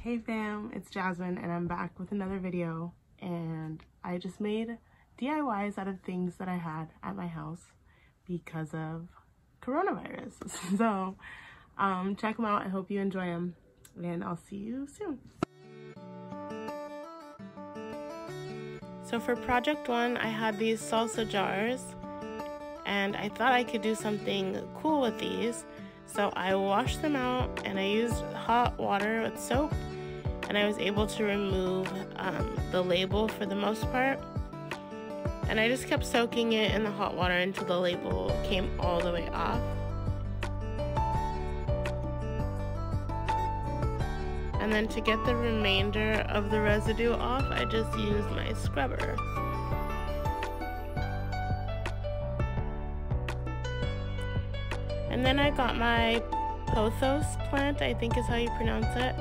Hey fam, it's Jasmine and I'm back with another video, and I just made DIYs out of things that I had at my house because of coronavirus. So check them out. I hope you enjoy them and I'll see you soon. So for project 1, I had these salsa jars and I thought I could do something cool with these. So I washed them out and I used hot water with soap, and I was able to remove the label for the most part. And I just kept soaking it in the hot water until the label came all the way off. And then to get the remainder of the residue off, I just used my scrubber. And then I got my POTHOS plant, I think is how you pronounce it.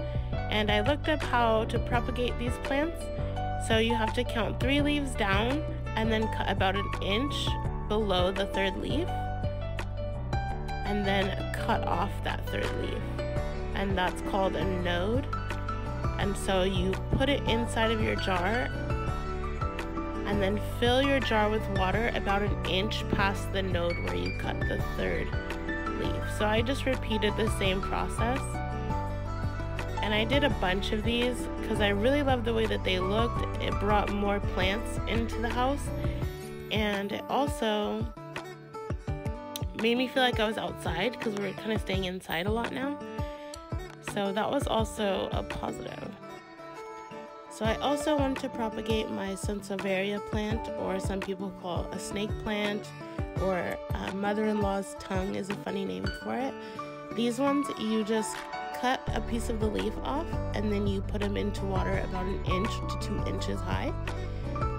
And I looked up how to propagate these plants. So you have to count 3 leaves down and then cut about 1 inch below the 3rd leaf. And then cut off that 3rd leaf. And that's called a node. And so you put it inside of your jar and then fill your jar with water about 1 inch past the node where you cut the 3rd leaf. So I just repeated the same process. And I did a bunch of these because I really loved the way that they looked. It brought more plants into the house, and it also made me feel like I was outside because we're kind of staying inside a lot now. So that was also a positive. So I also wanted to propagate my Sansevieria plant, or some people call it a snake plant, or mother-in-law's tongue is a funny name for it. These ones, you just cut a piece of the leaf off and then you put them into water about 1 inch to 2 inches high.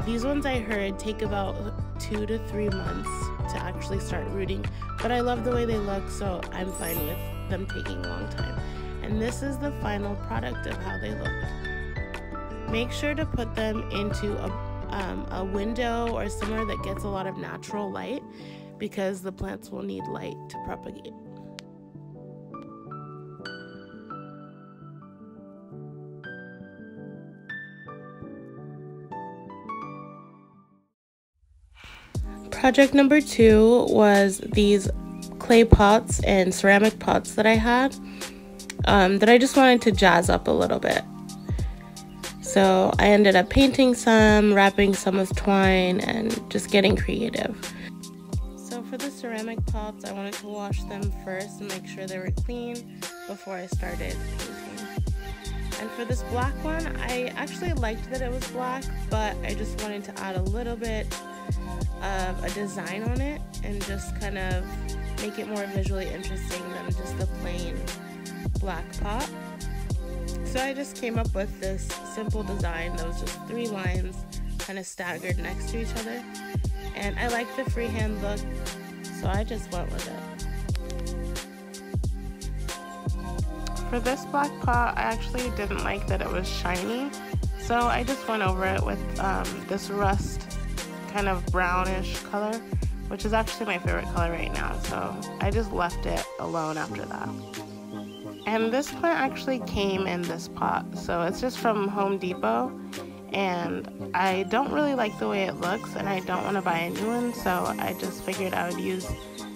These ones, I heard, take about 2 to 3 months to actually start rooting, but I love the way they look, so I'm fine with them taking a long time. And this is the final product of how they look. Make sure to put them into a window or somewhere that gets a lot of natural light, because the plants will need light to propagate. Project number 2 was these clay pots and ceramic pots that I had that I just wanted to jazz up a little bit. So I ended up painting some, wrapping some with twine, and just getting creative. So for the ceramic pots, I wanted to wash them first and make sure they were clean before I started painting. And for this black one, I actually liked that it was black, but I just wanted to add a little bit of a design on it and just kind of make it more visually interesting than just a plain black pot. So I just came up with this simple design that was just 3 lines kind of staggered next to each other, and I liked the freehand look, so I just went with it. For this black pot, I actually didn't like that it was shiny, so I just went over it with this rust kind of brownish color, which is actually my favorite color right now, so I just left it alone after that. And this plant actually came in this pot, so it's just from Home Depot, and I don't really like the way it looks and I don't want to buy a new one, so I just figured I would use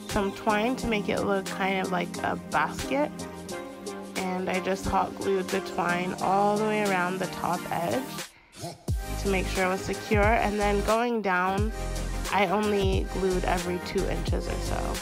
some twine to make it look kind of like a basket. And I just hot glued the twine all the way around the top edge to make sure it was secure, and then going down I only glued every 2 inches or so.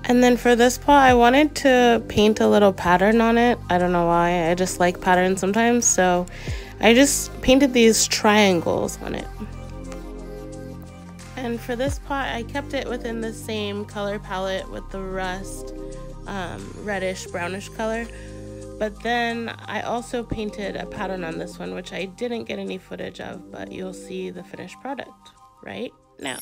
And then for this pot, I wanted to paint a little pattern on it. I don't know why, I just like patterns sometimes, so I just painted these triangles on it. And for this pot, I kept it within the same color palette with the rust, reddish brownish color. But then I also painted a pattern on this one, which I didn't get any footage of, but you'll see the finished product right now.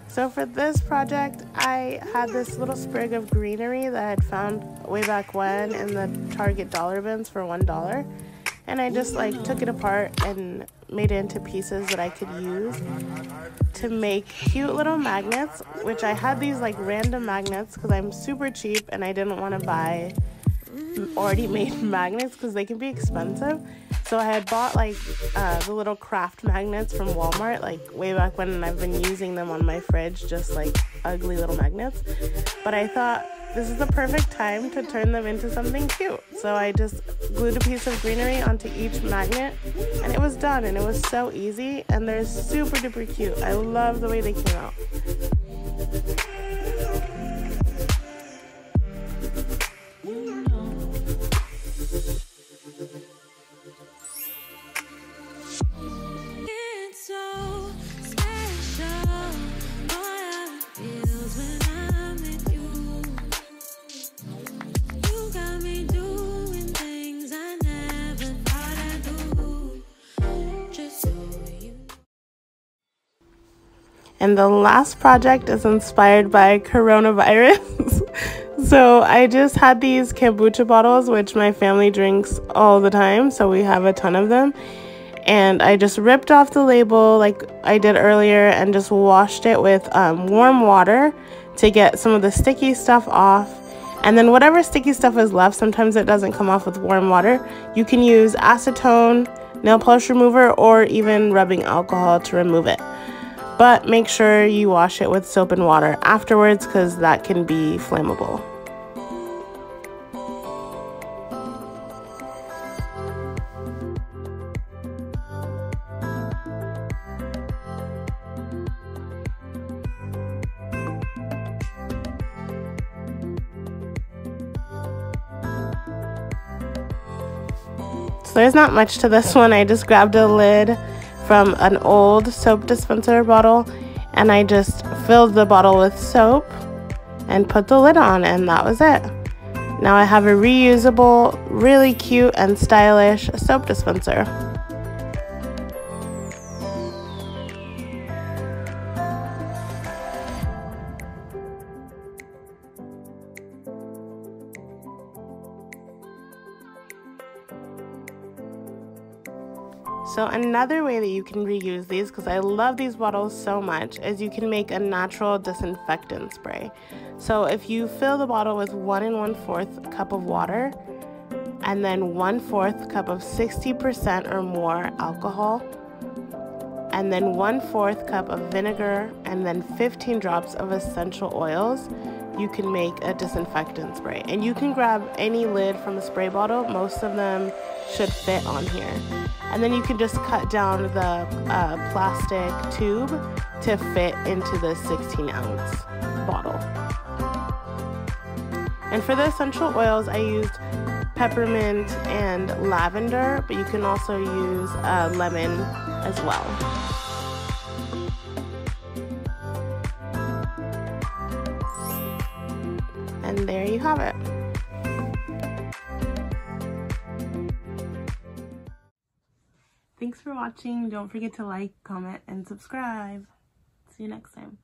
So for this project, I had this little sprig of greenery that I had found way back when in the Target dollar bins for $1. And I just like took it apart and made it into pieces that I could use to make cute little magnets, which I had these like random magnets because I'm super cheap and I didn't want to buy already made magnets because they can be expensive. So I had bought like the little craft magnets from Walmart like way back when, and I've been using them on my fridge, just like ugly little magnets. But I thought this is the perfect time to turn them into something cute. So I just glued a piece of greenery onto each magnet and it was done, and it was so easy, and they're super duper cute. I love the way they came out. And the last project is inspired by coronavirus. So I just had these kombucha bottles, which my family drinks all the time, so we have a ton of them. And I just ripped off the label like I did earlier and just washed it with warm water to get some of the sticky stuff off. And then whatever sticky stuff is left, sometimes it doesn't come off with warm water, you can use acetone, nail polish remover, or even rubbing alcohol to remove it. But make sure you wash it with soap and water afterwards because that can be flammable. So there's not much to this one. I just grabbed a lid from an old soap dispenser bottle and I just filled the bottle with soap and put the lid on, and that was it. Now I have a reusable, really cute and stylish soap dispenser. So another way that you can reuse these, because I love these bottles so much, is you can make a natural disinfectant spray. So if you fill the bottle with 1 1/4 cup of water and then 1/4 cup of 60% or more alcohol, and then 1/4 cup of vinegar, and then 15 drops of essential oils, you can make a disinfectant spray. And you can grab any lid from a spray bottle. Most of them should fit on here. And then you can just cut down the plastic tube to fit into the 16-ounce bottle. And for the essential oils, I used peppermint and lavender, but you can also use lemon as well. And there you have it. Thanks for watching. Don't forget to like, comment, and subscribe. See you next time.